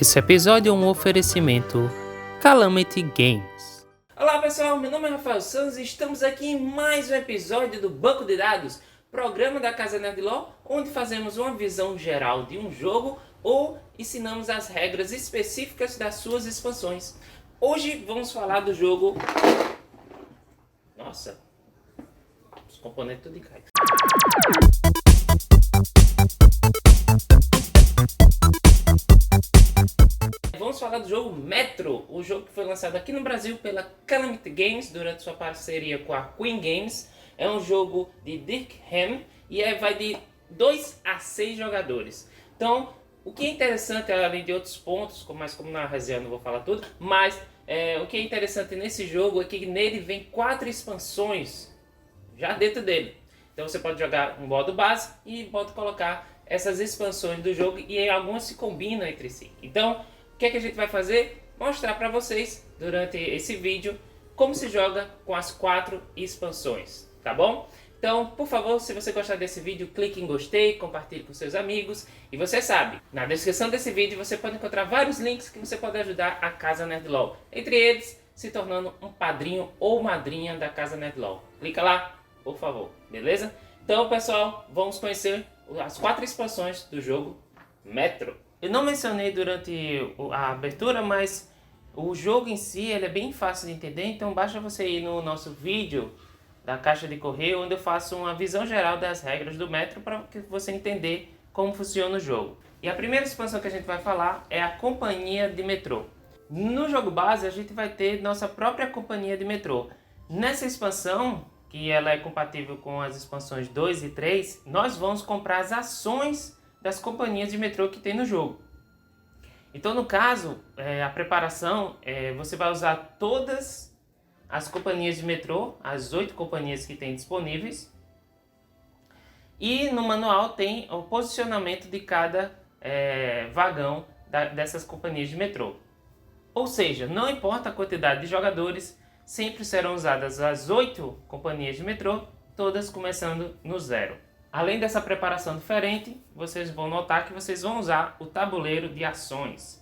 Esse episódio é um oferecimento Calamity Games. Olá pessoal, meu nome é Rafael Santos e estamos aqui em mais um episódio do Banco de Dados, programa da Casa Nerdlaw, onde fazemos uma visão geral de um jogo ou ensinamos as regras específicas das suas expansões. Hoje vamos falar do jogo... Nossa, os componentes tudo caem. Vamos falar do jogo Metro, o jogo que foi lançado aqui no Brasil pela Calamity Games durante sua parceria com a Queen Games. É um jogo de Dirk Ham e vai de 2 a 6 jogadores. Então, o que é interessante, além de outros pontos, mas como na resenha eu não vou falar tudo, mas o que é interessante nesse jogo é que nele vem 4 expansões já dentro dele. Então você pode jogar um modo base e pode colocar essas expansões do jogo e algumas se combinam entre si. Então, o que é que a gente vai fazer? Mostrar para vocês durante esse vídeo como se joga com as 4 expansões, tá bom? Então, por favor, se você gostar desse vídeo, clique em gostei, compartilhe com seus amigos. E você sabe, na descrição desse vídeo você pode encontrar vários links que você pode ajudar a Casa Nerdlaw. Entre eles, se tornando um padrinho ou madrinha da Casa Nerdlaw. Clica lá, por favor, beleza? Então, pessoal, vamos conhecer as 4 expansões do jogo Metro. Eu não mencionei durante a abertura, mas o jogo em si ele é bem fácil de entender, então basta você ir no nosso vídeo da caixa de correio, onde eu faço uma visão geral das regras do Metro para você entender como funciona o jogo. E a primeira expansão que a gente vai falar é a Companhia de Metrô. No jogo base a gente vai ter nossa própria Companhia de Metrô. Nessa expansão, que ela é compatível com as expansões 2 e 3, nós vamos comprar as ações das companhias de metrô que tem no jogo. Então, no caso, a preparação, você vai usar todas as companhias de metrô, as 8 companhias que tem disponíveis. E no manual tem o posicionamento de cada vagão dessas companhias de metrô. Ou seja, não importa a quantidade de jogadores, sempre serão usadas as 8 companhias de metrô, todas começando no 0. Além dessa preparação diferente, vocês vão notar que vocês vão usar o tabuleiro de ações.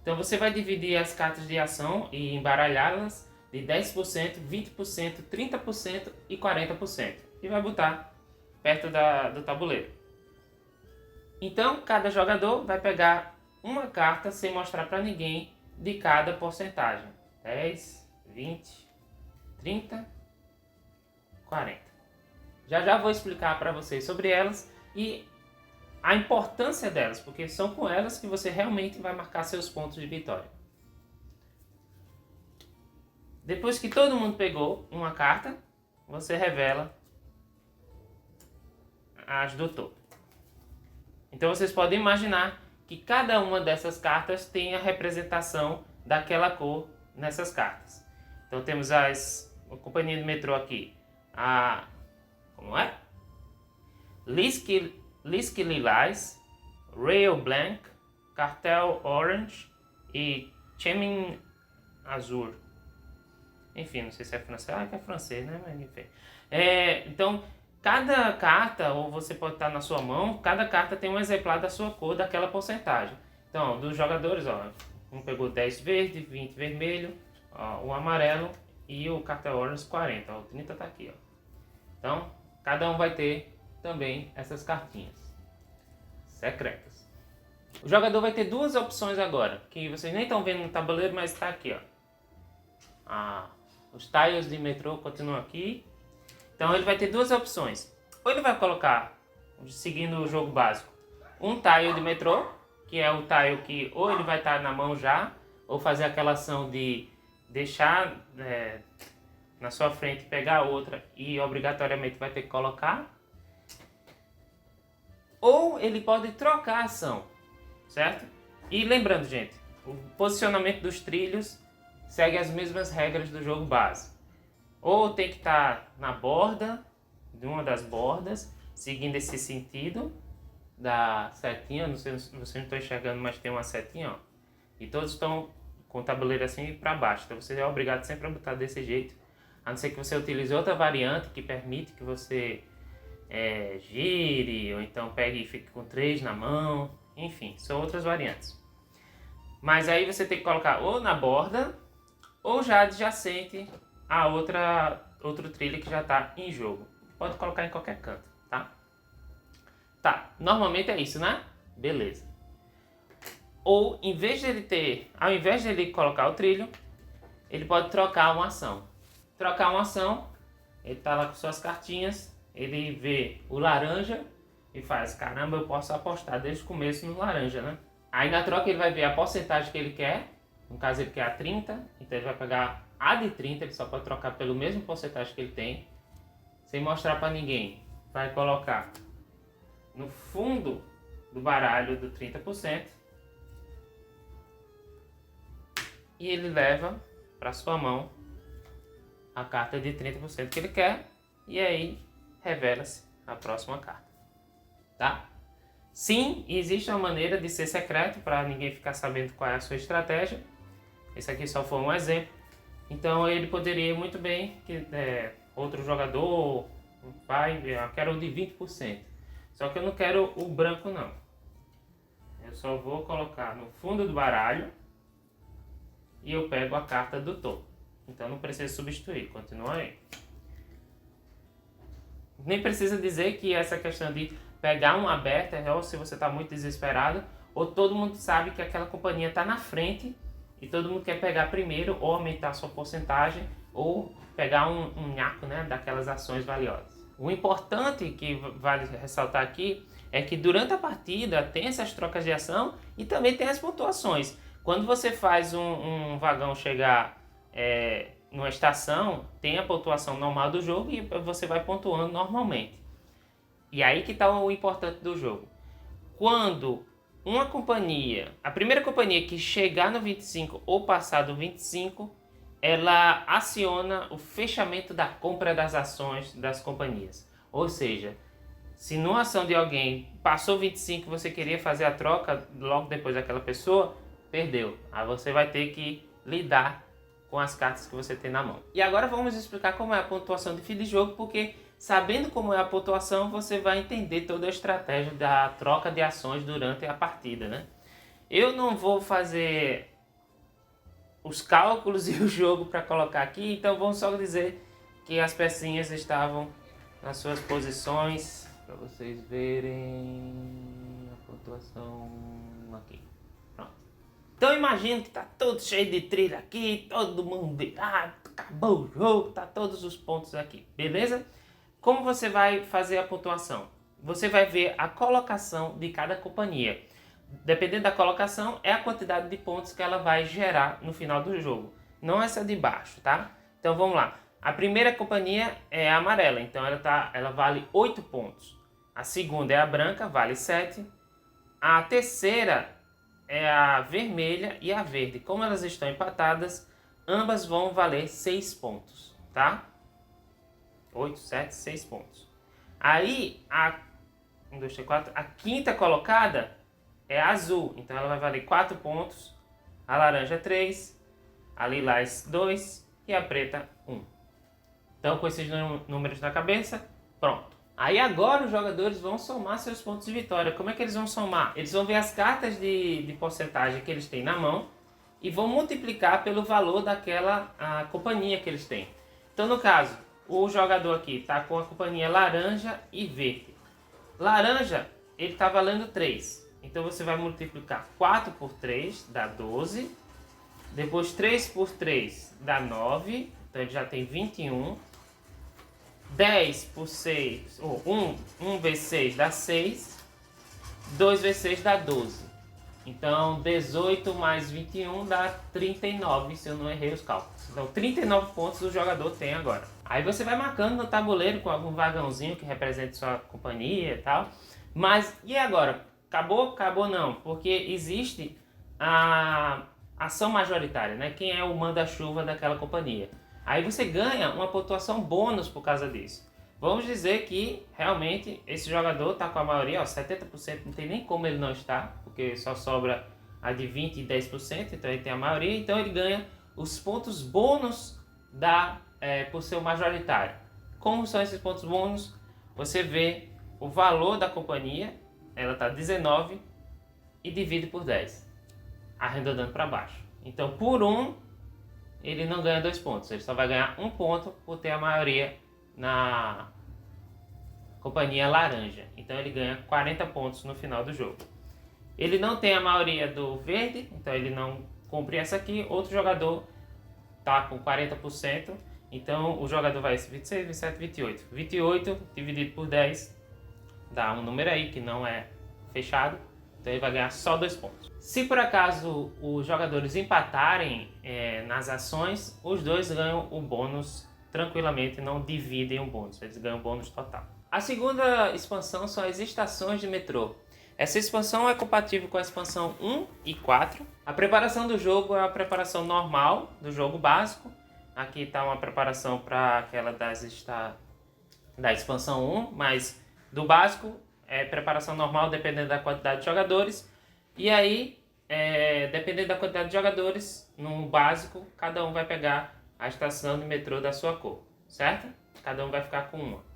Então você vai dividir as cartas de ação e embaralhá-las de 10%, 20%, 30% e 40%. E vai botar perto do tabuleiro. Então cada jogador vai pegar uma carta sem mostrar para ninguém de cada porcentagem. 10, 20, 30, 40. Já vou explicar para vocês sobre elas e a importância delas, porque são com elas que você realmente vai marcar seus pontos de vitória. Depois que todo mundo pegou uma carta, você revela as do topo. Então vocês podem imaginar que cada uma dessas cartas tem a representação daquela cor nessas cartas. Então temos a companhia de metrô aqui, como é? Lisk Lilás, Rail Blanc, Cartel Orange e Chemin Azur. Enfim, não sei se é francês. Que é francês, né? Mas enfim. Então, cada carta, ou você pode estar na sua mão, cada carta tem um exemplar da sua cor, daquela porcentagem. Então, dos jogadores, um pegou 10 verde, 20 vermelho, o amarelo e o Cartel Orange 40. O 30 tá aqui, Então, cada um vai ter também essas cartinhas secretas. O jogador vai ter 2 opções agora, que vocês nem estão vendo no tabuleiro, mas está aqui, os tiles de metrô continuam aqui. Então ele vai ter 2 opções. Ou ele vai colocar, seguindo o jogo básico, um tile de metrô, que é o tile que ou ele vai estar na mão já, ou fazer aquela ação de deixar na sua frente, pegar outra e obrigatoriamente vai ter que colocar. Ou ele pode trocar a ação, certo? E lembrando, gente, o posicionamento dos trilhos segue as mesmas regras do jogo base. Ou tem que estar na borda, de uma das bordas, seguindo esse sentido da setinha. Não sei se vocês não estão enxergando, mas tem uma setinha, E todos estão com o tabuleiro assim para baixo. Então você é obrigado sempre a botar desse jeito. A não ser que você utilize outra variante que permite que você gire, ou então pegue e fique com 3 na mão. Enfim, são outras variantes. Mas aí você tem que colocar ou na borda, ou já adjacente a outro trilho que já está em jogo. Pode colocar em qualquer canto, tá? Tá, normalmente é isso, né? Beleza. Ou, ao invés de ele colocar o trilho, ele pode trocar uma ação. Trocar uma ação, ele tá lá com suas cartinhas, ele vê o laranja e faz, caramba, eu posso apostar desde o começo no laranja, né? Aí na troca ele vai ver a porcentagem que ele quer, no caso ele quer a 30, então ele vai pegar a de 30, ele só pode trocar pelo mesmo porcentagem que ele tem, sem mostrar para ninguém. Vai colocar no fundo do baralho do 30%, e ele leva para sua mão a carta de 30% que ele quer, e aí revela-se a próxima carta, tá? Sim, existe uma maneira de ser secreto para ninguém ficar sabendo qual é a sua estratégia. Esse aqui só foi um exemplo. Então ele poderia muito bem, outro jogador vai, eu quero o de 20%. Só que eu não quero o branco não. Eu só vou colocar no fundo do baralho e eu pego a carta do topo. Então não precisa substituir, continua aí. Nem precisa dizer que essa questão de pegar um aberto é ou se você está muito desesperado, ou todo mundo sabe que aquela companhia está na frente e todo mundo quer pegar primeiro, ou aumentar a sua porcentagem, ou pegar um nhaco, né, daquelas ações valiosas. O importante que vale ressaltar aqui é que durante a partida tem essas trocas de ação e também tem as pontuações. Quando você faz um vagão chegar numa estação, tem a pontuação normal do jogo e você vai pontuando normalmente. E aí que está o importante do jogo. Quando uma companhia, a primeira companhia que chegar no 25 ou passar do 25, ela aciona o fechamento da compra das ações das companhias. Ou seja, se numa ação de alguém passou 25 e você queria fazer a troca logo depois daquela pessoa, perdeu. Aí você vai ter que lidar com as cartas que você tem na mão. E agora vamos explicar como é a pontuação de fim de jogo, porque sabendo como é a pontuação, você vai entender toda a estratégia da troca de ações durante a partida, né? Eu não vou fazer os cálculos e o jogo para colocar aqui, então vamos só dizer que as pecinhas estavam nas suas posições, para vocês verem a pontuação aqui. Pronto. Então imagina que tá todo cheio de trilha aqui, todo mundo virado, acabou o jogo, tá todos os pontos aqui, beleza? Como você vai fazer a pontuação? Você vai ver a colocação de cada companhia. Dependendo da colocação, é a quantidade de pontos que ela vai gerar no final do jogo. Não essa de baixo, tá? Então vamos lá. A primeira companhia é a amarela, então ela vale 8 pontos. A segunda é a branca, vale 7. A terceira é a vermelha e a verde. Como elas estão empatadas, ambas vão valer 6 pontos, tá? 8, 7, 6 pontos. Aí, a 1, 2, 3, 4, a quinta colocada é a azul, então ela vai valer 4 pontos. A laranja 3, a lilás 2 e a preta 1. Então, com esses números na cabeça, pronto. Aí agora os jogadores vão somar seus pontos de vitória. Como é que eles vão somar? Eles vão ver as cartas de porcentagem que eles têm na mão e vão multiplicar pelo valor daquela companhia que eles têm. Então, no caso, o jogador aqui está com a companhia laranja e verde. Laranja, ele está valendo 3. Então você vai multiplicar 4 por 3, dá 12. Depois 3 por 3 dá 9. Então ele já tem 21. 10 por 6, ou 1 vezes 6 dá 6. 2 vezes 6 dá 12. Então 18 mais 21 dá 39, se eu não errei os cálculos. Então 39 pontos o jogador tem agora. Aí você vai marcando no tabuleiro com algum vagãozinho que represente sua companhia e tal. Mas e agora? Acabou? Acabou não, porque existe a ação majoritária, né? Quem é o manda-chuva daquela companhia. Aí você ganha uma pontuação bônus por causa disso. Vamos dizer que realmente esse jogador está com a maioria, ó, 70%, não tem nem como ele não estar, porque só sobra a de 20% e 10%, então ele tem a maioria, então ele ganha os pontos bônus por ser o majoritário. Como são esses pontos bônus? Você vê o valor da companhia, ela está 19 e divide por 10. arredondando para baixo. Então, por 1, ele não ganha 2 pontos. Ele só vai ganhar 1 ponto por ter a maioria na companhia laranja. Então, ele ganha 40 pontos no final do jogo. Ele não tem a maioria do verde, então ele não cumpre essa aqui. Outro jogador tá com 40%. Então, o jogador vai 26, 27, 28. 28 dividido por 10 dá um número aí que não é fechado. Então, ele vai ganhar só 2 pontos. Se por acaso os jogadores empatarem nas ações, os dois ganham o bônus tranquilamente, não dividem o bônus. Eles ganham o bônus total. A segunda expansão são as estações de metrô. Essa expansão é compatível com a expansão 1 e 4. A preparação do jogo é a preparação normal do jogo básico. Aqui está uma preparação para aquela da expansão 1, mas do básico é preparação normal dependendo da quantidade de jogadores. E aí, dependendo da quantidade de jogadores, no básico, cada um vai pegar a estação de metrô da sua cor, certo? Cada um vai ficar com uma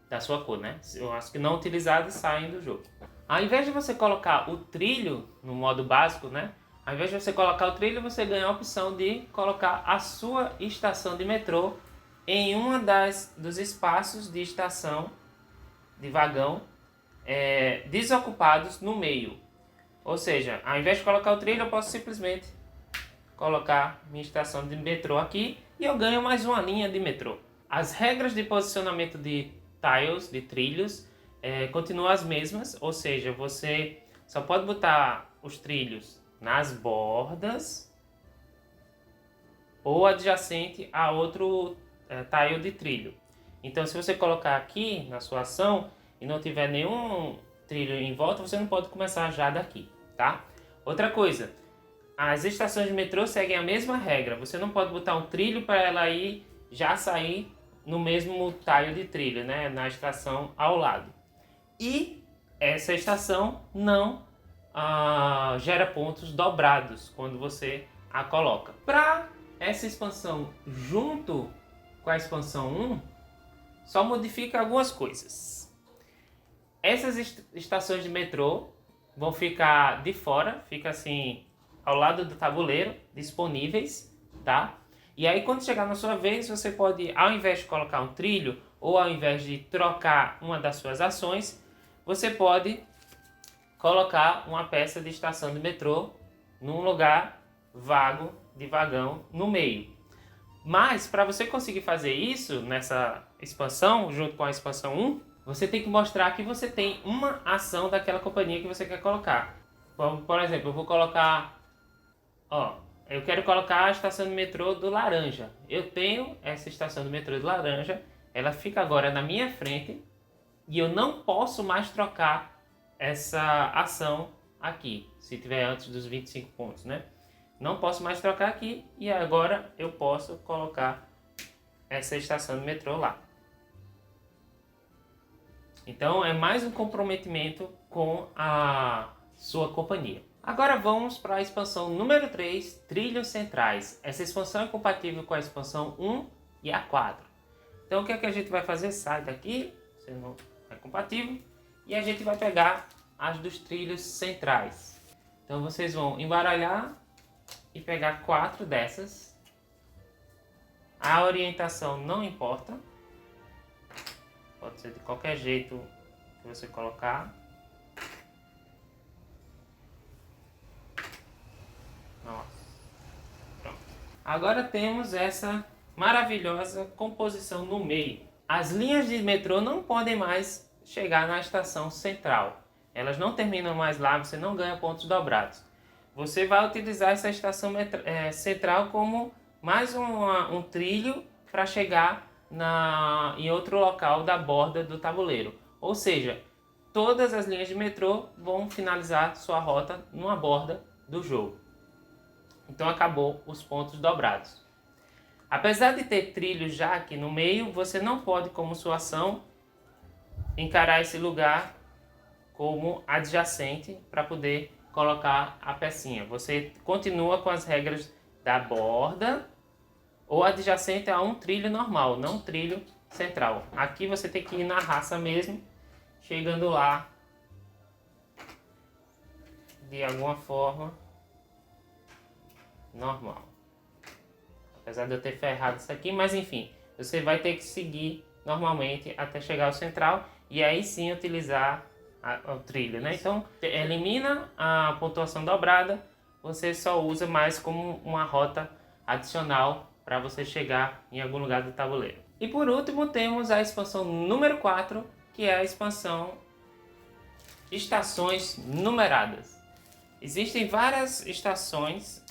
da sua cor, né? As que não utilizadas saem do jogo. Ao invés de você colocar o trilho no modo básico, né? Ao invés de você colocar o trilho, você ganha a opção de colocar a sua estação de metrô em uma dos espaços de estação de vagão desocupados no meio. Ou seja, ao invés de colocar o trilho, eu posso simplesmente colocar minha estação de metrô aqui e eu ganho mais uma linha de metrô. As regras de posicionamento de tiles, de trilhos, continuam as mesmas, ou seja, você só pode botar os trilhos nas bordas ou adjacente a outro tile de trilho. Então, se você colocar aqui na sua ação e não tiver nenhum trilho em volta, você não pode começar já daqui, tá? Outra coisa, as estações de metrô seguem a mesma regra. Você não pode botar um trilho para ela ir já sair no mesmo tile de trilho, né? Na estação ao lado. E essa estação não gera pontos dobrados quando você a coloca. Para essa expansão junto com a expansão 1, só modifica algumas coisas. Essas estações de metrô vão ficar de fora, fica assim ao lado do tabuleiro, disponíveis, tá? E aí quando chegar na sua vez, você pode, ao invés de colocar um trilho ou ao invés de trocar uma das suas ações, você pode colocar uma peça de estação de metrô num lugar vago de vagão no meio. Mas para você conseguir fazer isso nessa expansão, junto com a expansão 1, você tem que mostrar que você tem uma ação daquela companhia que você quer colocar. Por exemplo, eu vou colocar, eu quero colocar a estação de metrô do laranja. Eu tenho essa estação de metrô do laranja, ela fica agora na minha frente e eu não posso mais trocar essa ação aqui, se tiver antes dos 25 pontos, né? Não posso mais trocar aqui e agora eu posso colocar essa estação de metrô lá. Então é mais um comprometimento com a sua companhia. Agora vamos para a expansão número 3, Trilhos Centrais. Essa expansão é compatível com a expansão 1 e a 4. Então o que é que a gente vai fazer? Sai daqui, você não é compatível, e a gente vai pegar as dos trilhos centrais. Então vocês vão embaralhar e pegar 4 dessas. A orientação não importa. Pode ser de qualquer jeito que você colocar. Nossa. Pronto. Agora temos essa maravilhosa composição no meio. As linhas de metrô não podem mais chegar na estação central. Elas não terminam mais lá, você não ganha pontos dobrados. Você vai utilizar essa estação central como mais um trilho para chegar em outro local da borda do tabuleiro. Ou seja, todas as linhas de metrô vão finalizar sua rota numa borda do jogo. Então acabou os pontos dobrados. Apesar de ter trilhos já aqui no meio, você não pode, como sua ação, encarar esse lugar como adjacente para poder colocar a pecinha. Você continua com as regras da borda ou adjacente a um trilho normal, não trilho central. Aqui você tem que ir na raça mesmo, chegando lá de alguma forma normal. Apesar de eu ter ferrado isso aqui, mas enfim, você vai ter que seguir normalmente até chegar ao central e aí sim utilizar o trilho, né? Então, elimina a pontuação dobrada, você só usa mais como uma rota adicional para você chegar em algum lugar do tabuleiro. E por último, temos a expansão número 4, que é a expansão Estações Numeradas. Existem várias estações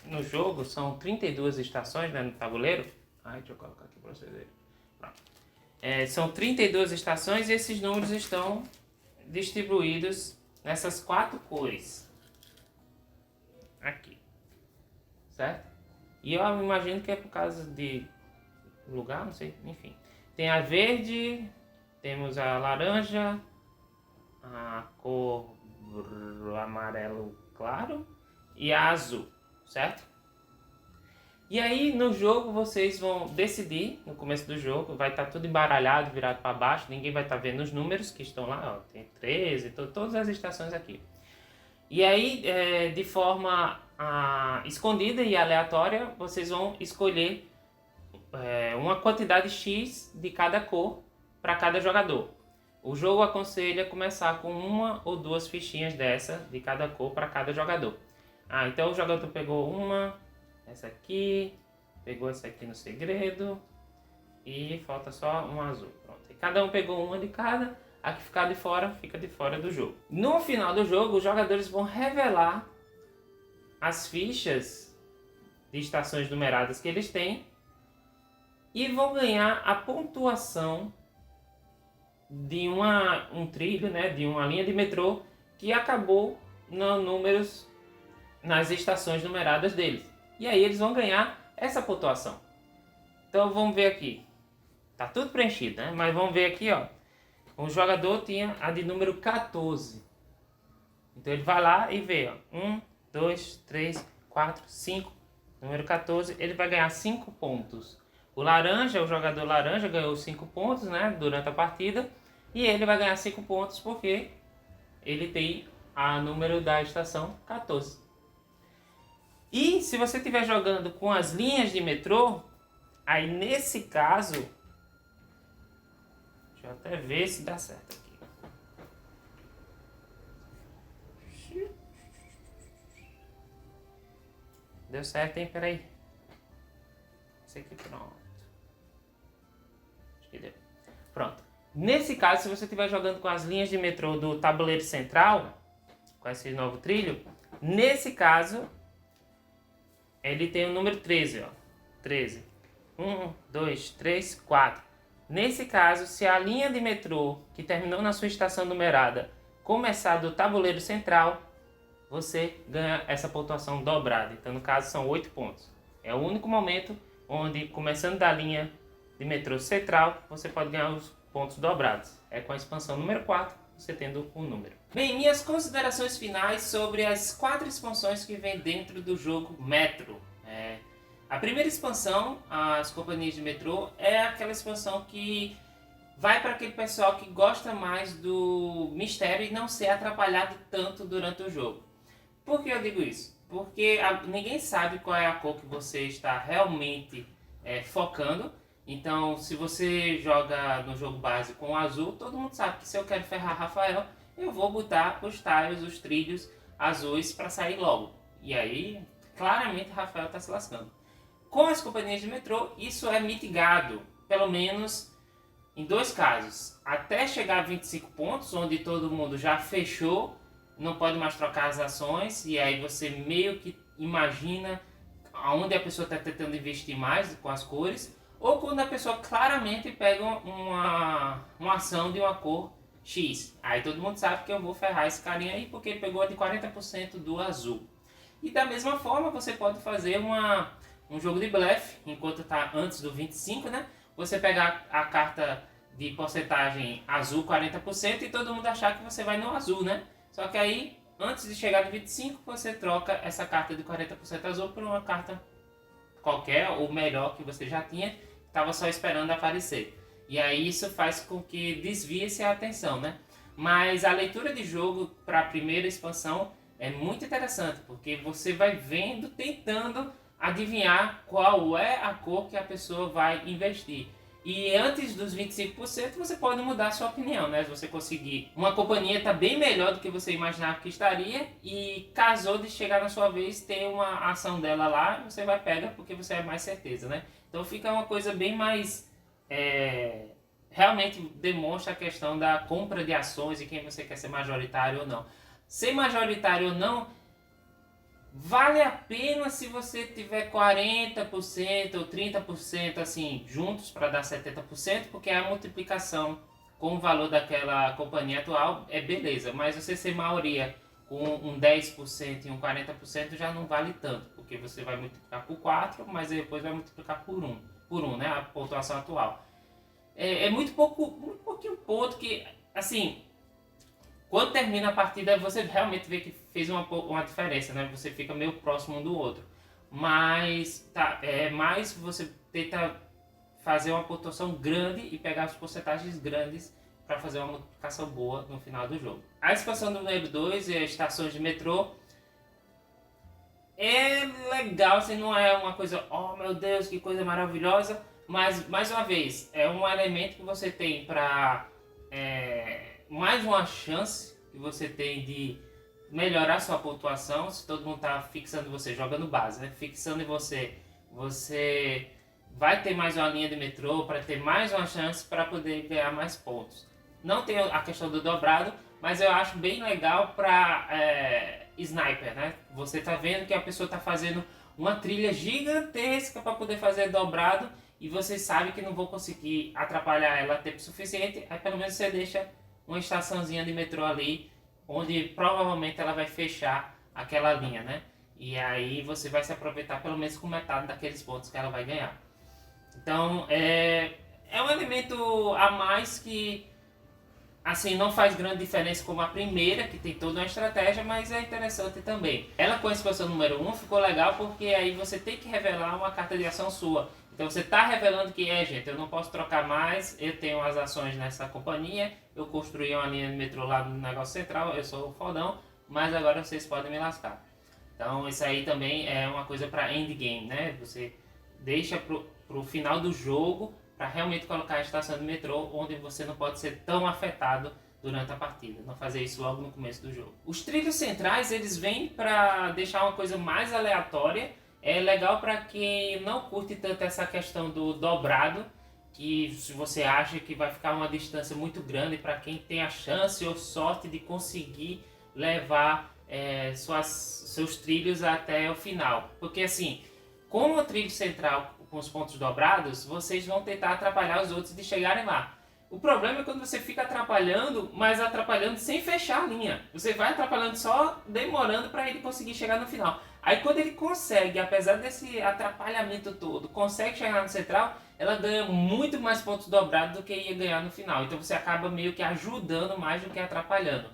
no jogo, são 32 estações, né, no tabuleiro. Deixa eu colocar aqui para vocês verem. São 32 estações e esses números estão distribuídos nessas 4 cores. Aqui. Certo? E eu imagino que é por causa de lugar, não sei, enfim. Tem a verde, temos a laranja, a cor amarelo claro e a azul, certo? E aí no jogo vocês vão decidir, no começo do jogo, vai estar tudo embaralhado, virado para baixo, ninguém vai estar vendo os números que estão lá, ó, tem 13, todas as estações aqui. E aí, de forma escondida e aleatória, vocês vão escolher uma quantidade X de cada cor para cada jogador. O jogo aconselha começar com 1 ou 2 fichinhas dessa de cada cor para cada jogador. Então o jogador pegou essa aqui, pegou essa aqui no segredo e falta só um azul. Pronto. E cada um pegou uma de cada, a que ficar de fora fica de fora do jogo. No final do jogo, os jogadores vão revelar as fichas de estações numeradas que eles têm e vão ganhar a pontuação de um trilho, né, de uma linha de metrô que acabou nas estações numeradas deles. E aí eles vão ganhar essa pontuação. Então vamos ver aqui. Tá tudo preenchido, né? Mas vamos ver aqui, ó. O jogador tinha a de número 14. Então ele vai lá e vê, ó. 1, 2, 3, 4, 5. Número 14, ele vai ganhar 5 pontos. O jogador laranja ganhou 5 pontos, né, durante a partida. E ele vai ganhar 5 pontos porque ele tem a número da estação 14. E se você estiver jogando com as linhas de metrô, aí nesse caso, deixa eu até ver se dá certo aqui. Deu certo, hein? Peraí. Esse aqui, pronto. Acho que deu. Pronto. Nesse caso, se você estiver jogando com as linhas de metrô do tabuleiro central, com esse novo trilho, nesse caso, ele tem o número 13, ó. 13. 1, 2, 3, 4. Nesse caso, se a linha de metrô que terminou na sua estação numerada começar do tabuleiro central, você ganha essa pontuação dobrada. Então, no caso, são 8 pontos. É o único momento onde, começando da linha de metrô central, você pode ganhar os pontos dobrados. É com a expansão número 4, você tendo um número. Bem, minhas considerações finais sobre as 4 expansões que vem dentro do jogo Metro. A primeira expansão, as companhias de metrô, é aquela expansão que vai para aquele pessoal que gosta mais do mistério e não ser atrapalhado tanto durante o jogo. Por que eu digo isso? Porque ninguém sabe qual é a cor que você está realmente focando. Então, se você joga no jogo base com azul, todo mundo sabe que se eu quero ferrar Rafael, eu vou botar os tiles, os trilhos azuis para sair logo. E aí, claramente, Rafael está se lascando. Com as companhias de metrô, isso é mitigado, pelo menos em 2 casos. Até chegar a 25 pontos, onde todo mundo já fechou, não pode mais trocar as ações, e aí você meio que imagina aonde a pessoa está tentando investir mais com as cores, ou quando a pessoa claramente pega uma ação de uma cor X. Aí todo mundo sabe que eu vou ferrar esse carinha aí porque ele pegou de 40% do azul. E da mesma forma você pode fazer um jogo de blefe, enquanto está antes do 25, né? Você pegar a carta de porcentagem azul 40% e todo mundo achar que você vai no azul, né? Só que aí, antes de chegar no 25, você troca essa carta de 40% azul por uma carta qualquer, ou melhor, que você já tinha, estava só esperando aparecer. E aí isso faz com que desvie-se a atenção, né? Mas a leitura de jogo para a primeira expansão é muito interessante, porque você vai vendo, tentando adivinhar qual é a cor que a pessoa vai investir. E antes dos 25% você pode mudar a sua opinião, né? Se você conseguir, uma companhia está bem melhor do que você imaginava que estaria e casou de chegar na sua vez, ter uma ação dela lá, você vai pegar porque você é mais certeza, né? Então fica uma coisa bem mais... realmente demonstra a questão da compra de ações e quem você quer ser majoritário ou não. Ser majoritário ou não vale a pena se você tiver 40% ou 30% assim juntos para dar 70%, porque a multiplicação com o valor daquela companhia atual é beleza, mas você ser maioria com um 10% e um 40% já não vale tanto, porque você vai multiplicar por 4, mas depois vai multiplicar por 1, né, a pontuação atual. É muito pouquinho ponto que, assim, quando termina a partida você realmente vê que fez uma diferença, né? Você fica meio próximo um do outro. Mas mais você tenta fazer uma pontuação grande e pegar as porcentagens grandes para fazer uma multiplicação boa no final do jogo. A expansão do número 2 é estações de metrô. É legal, assim, não é uma coisa, oh meu Deus, que coisa maravilhosa. Mas, mais uma vez, é um elemento que você tem para... mais uma chance que você tem de melhorar sua pontuação. Se todo mundo está fixando você, jogando base, né? Fixando em você, você vai ter mais uma linha de metrô para ter mais uma chance para poder ganhar mais pontos. Não tem a questão do dobrado, mas eu acho bem legal para sniper, né? Você está vendo que a pessoa está fazendo uma trilha gigantesca para poder fazer dobrado e você sabe que não vão conseguir atrapalhar ela tempo suficiente, aí pelo menos você deixa uma estaçãozinha de metrô ali, onde provavelmente ela vai fechar aquela linha, né? E aí você vai se aproveitar pelo menos com metade daqueles pontos que ela vai ganhar. Então é um elemento a mais que, assim, não faz grande diferença como a primeira, que tem toda uma estratégia, mas é interessante também. Ela com a expansão número 1 ficou legal porque aí você tem que revelar uma carta de ação sua. Então você está revelando que gente, eu não posso trocar mais, eu tenho as ações nessa companhia, eu construí uma linha de metrô lá no negócio central, eu sou o fodão, mas agora vocês podem me lascar. Então isso aí também é uma coisa para endgame, né? Você deixa pro final do jogo para realmente colocar a estação de metrô onde você não pode ser tão afetado durante a partida, não fazer isso logo no começo do jogo. Os trilhos centrais, eles vêm para deixar uma coisa mais aleatória. É legal para quem não curte tanto essa questão do dobrado, que se você acha que vai ficar uma distância muito grande, para quem tem a chance ou sorte de conseguir levar seus trilhos até o final. Porque assim, como o trilho central com os pontos dobrados, vocês vão tentar atrapalhar os outros de chegarem lá. O problema é quando você fica atrapalhando, mas atrapalhando sem fechar a linha. Você vai atrapalhando só demorando para ele conseguir chegar no final. Aí quando ele consegue, apesar desse atrapalhamento todo, consegue chegar no central, ela ganha muito mais pontos dobrados do que ia ganhar no final. Então você acaba meio que ajudando mais do que atrapalhando.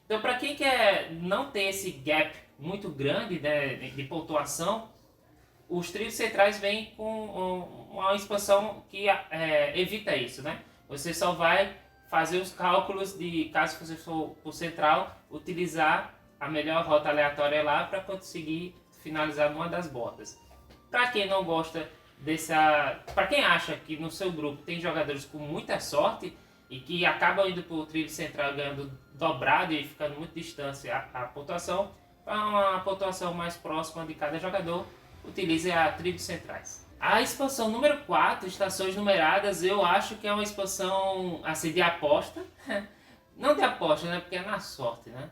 Então para quem quer não ter esse gap muito grande, né, de pontuação, os trilhos centrais vêm com uma expansão que evita isso, né? Você só vai fazer os cálculos de, caso você for por central, utilizar a melhor rota aleatória lá para conseguir finalizar numa das bordas. Para quem não gosta para quem acha que no seu grupo tem jogadores com muita sorte e que acabam indo para o trilho central ganhando dobrado e ficando muito distante a pontuação, para uma pontuação mais próxima de cada jogador, utilize a trilhos centrais. A expansão número 4, estações numeradas, eu acho que é uma expansão assim, de aposta. Não de aposta, né? Porque é na sorte, né?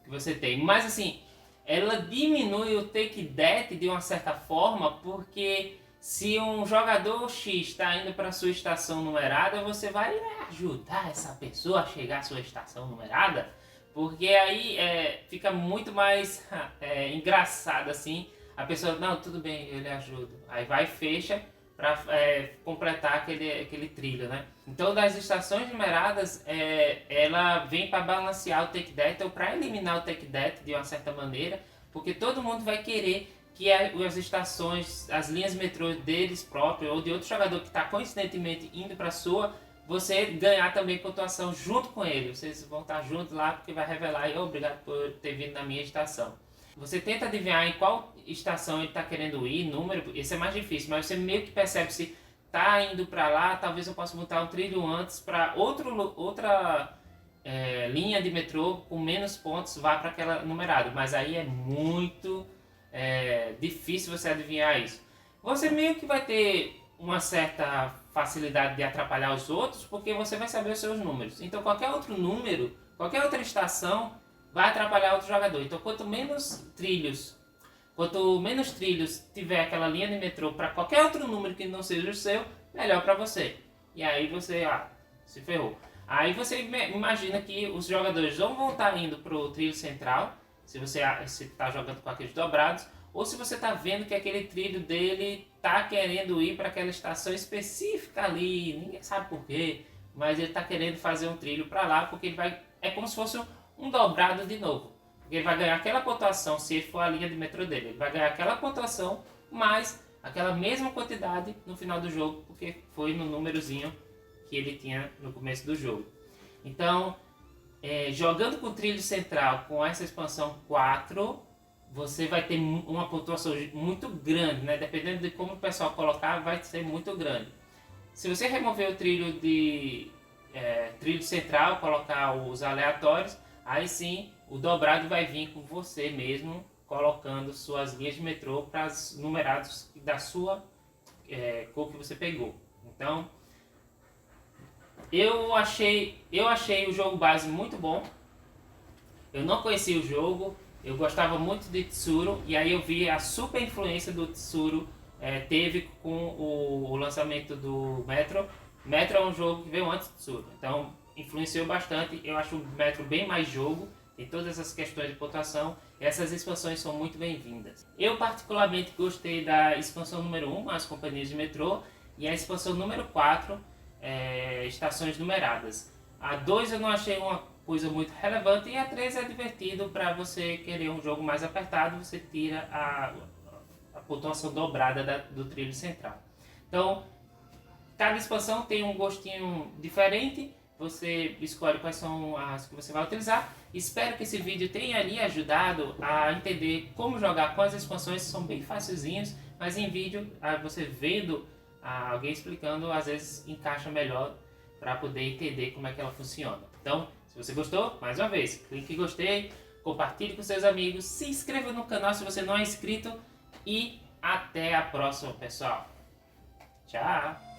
Que você tem. Mas assim, ela diminui o take that de uma certa forma, porque se um jogador X está indo para sua estação numerada, você vai ajudar essa pessoa a chegar à sua estação numerada, porque aí fica muito mais engraçado assim. A pessoa, não, tudo bem, eu lhe ajudo. Aí vai e fecha para completar aquele trilho, né? Então, das estações numeradas, ela vem para balancear o take that ou para eliminar o take that de uma certa maneira, porque todo mundo vai querer que as estações, as linhas metrô deles próprios ou de outro jogador que está coincidentemente indo para a sua, você ganhar também pontuação junto com ele. Vocês vão estar juntos lá porque vai revelar e obrigado por ter vindo na minha estação. Você tenta adivinhar em qual estação ele está querendo ir, número, esse é mais difícil, mas você meio que percebe se tá indo para lá, talvez eu possa montar um trilho antes para outra linha de metrô com menos pontos vá para aquela numerada, mas aí é muito difícil você adivinhar isso. Você meio que vai ter uma certa facilidade de atrapalhar os outros, porque você vai saber os seus números. Então qualquer outro número, qualquer outra estação vai atrapalhar outro jogador. Então quanto menos trilhos tiver aquela linha de metrô para qualquer outro número que não seja o seu, melhor para você. E aí você se ferrou. Aí você imagina que os jogadores ou vão estar indo para o trilho central, se você está jogando com aqueles dobrados, ou se você está vendo que aquele trilho dele está querendo ir para aquela estação específica ali, ninguém sabe por quê, mas ele está querendo fazer um trilho para lá, porque ele vai, é como se fosse um dobrado de novo. Porque ele vai ganhar aquela pontuação, se ele for a linha de metrô dele, ele vai ganhar aquela pontuação, mais aquela mesma quantidade no final do jogo, porque foi no númerozinho que ele tinha no começo do jogo. Então, jogando com o trilho central, com essa expansão 4, você vai ter uma pontuação muito grande, né? Dependendo de como o pessoal colocar, vai ser muito grande. Se você remover o trilho trilho central, colocar os aleatórios, aí sim o dobrado vai vir com você mesmo, colocando suas linhas de metrô para os numerados da sua cor que você pegou. Então, eu achei o jogo base muito bom. Eu não conhecia o jogo, eu gostava muito de Tsuru, e aí eu vi a super influência do Tsuru teve com o lançamento do Metro. Metro é um jogo que veio antes do Tsuru, então influenciou bastante. Eu acho o Metro bem mais jogo, tem todas essas questões de pontuação, e essas expansões são muito bem-vindas. Eu particularmente gostei da expansão número 1, as companhias de metrô, e a expansão número 4, estações numeradas. A 2 eu não achei uma coisa muito relevante, e a 3 é divertido para você querer um jogo mais apertado, você tira a pontuação dobrada do trilho central. Então, cada expansão tem um gostinho diferente, você escolhe quais são as que você vai utilizar. Espero que esse vídeo tenha lhe ajudado a entender como jogar com as expansões, são bem facilzinhos, mas em vídeo, você vendo alguém explicando, às vezes encaixa melhor para poder entender como é que ela funciona. Então, se você gostou, mais uma vez, clique em gostei, compartilhe com seus amigos, se inscreva no canal se você não é inscrito e até a próxima, pessoal. Tchau!